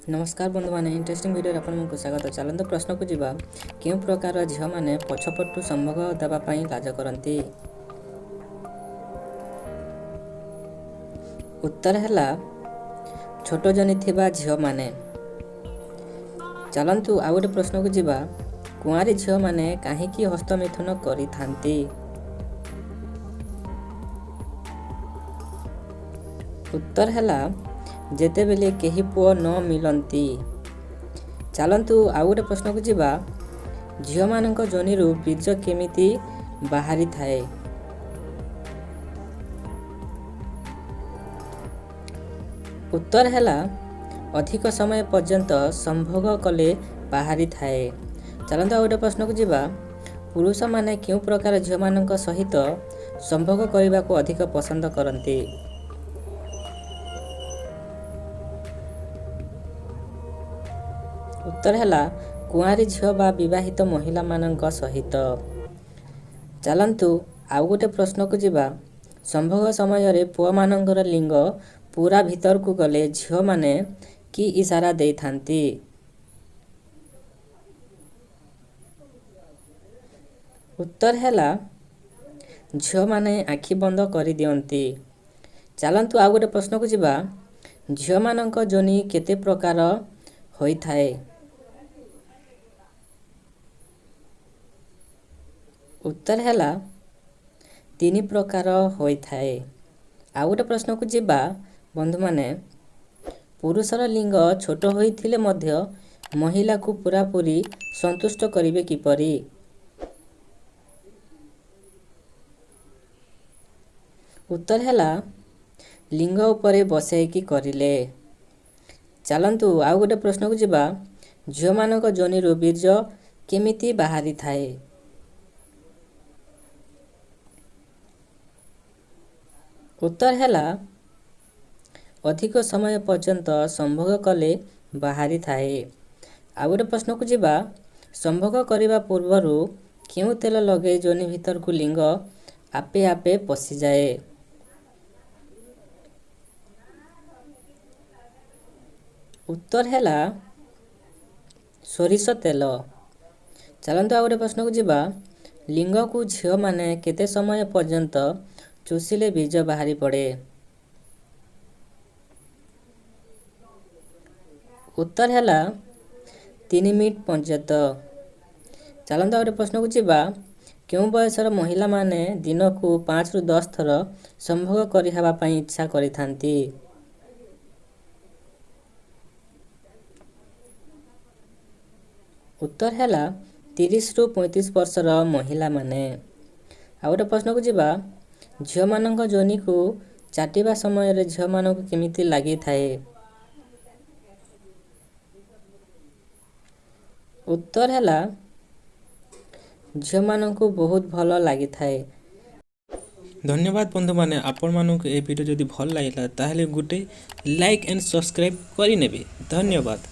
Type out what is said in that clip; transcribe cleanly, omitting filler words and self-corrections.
नमस्कार बंधु मैंने इंटरेस्टिंग वीडियो आपको स्वागत। चलते प्रश्न को जीवा क्यों प्रकार झील मैंने पछपटू संभोग देवाई लाज करती। उत्तर है छोट जनी थिबा झील मैंने। चलतु आउ गोटे प्रश्न को जीवा कुआरी झील मैंने कहीं हस्तमिथुन करि थांती। उत्तर है जेतेबेले केही पुओ न मिलती। चलतु आउ गोटे प्रश्न को जीवा झील मानक जोनिरु बीज केमिति बाहरी थाए। उत्तर है अधिक समय पर्यंत संभोग कले बाहरी थाए। चलतु आउ गोटे प्रश्न को जीवा पुरुष माने क्यों प्रकार झील मानक सहित संभोग करने को अधिक पसंद करती। उत्तर है कुआरी झील बा विवाहित महिला मानक सहित। चलतु आउ गोटे प्रश्न को जीवा संभोग समय पुओ मानकर लिंग पूरा भीतर को गले झील माने कि इशारा दे थांती। उत्तर है झील माने आखि बंद कर दियंती। चलतु आउ गोटे प्रश्न को जीवा झील मानक जोनि केते प्रकार होई थाए। उत्तर है 3 प्रकार होई थाए। आउ गोटे प्रश्न को जीवा बंधु माने पुरुषर लिंग छोट होइथिले मध्य महिला को पूरा पूरी संतुष्ट करिवे किपरि। उत्तर है लिंग उपरे बसैकी करिले। चलतु आउ गोटे प्रश्न को जीवा झील मानक जोनिरु बीज केमिति बाहरी थाए। उत्तर है अधिक समय पर्यंत संभोग कले बाहरी थाए। आउ गोटे प्रश्न को जीवा संभोग करने पूर्वर क्यों तेल लगे जोनि भीतर को लिंग आपे आपे पशि जाए। उत्तर है सोरिष तेल। चलतु आउ गोटे प्रश्न को जीवा लिंग को झील माने केते समय पर्यंत चुषिले बीज बाहरी पड़े। उत्तर है 3 मिनिट पर्यंत। चलतु आउ प्रश्न को जीवा क्यों बयसर महिला माने दिन को 5 ରୁ 10 थर संभोग करने इच्छा करिथांती। उत्तर है 30 ରୁ 35 वर्षर महिला माने। आउ गोटे प्रश्न को जीवा झील मानक जोनि को चाटिबा समय झील मानक केमिति लगी थाए। उत्तर है झील मानक बहुत भल लगी थाए। धन्यवाद बंधु माने आपण मानक ए वीडियो जदि भल लागिला ताहेले गुटे लाइक एंड सब्सक्राइब करि नेबे। धन्यवाद।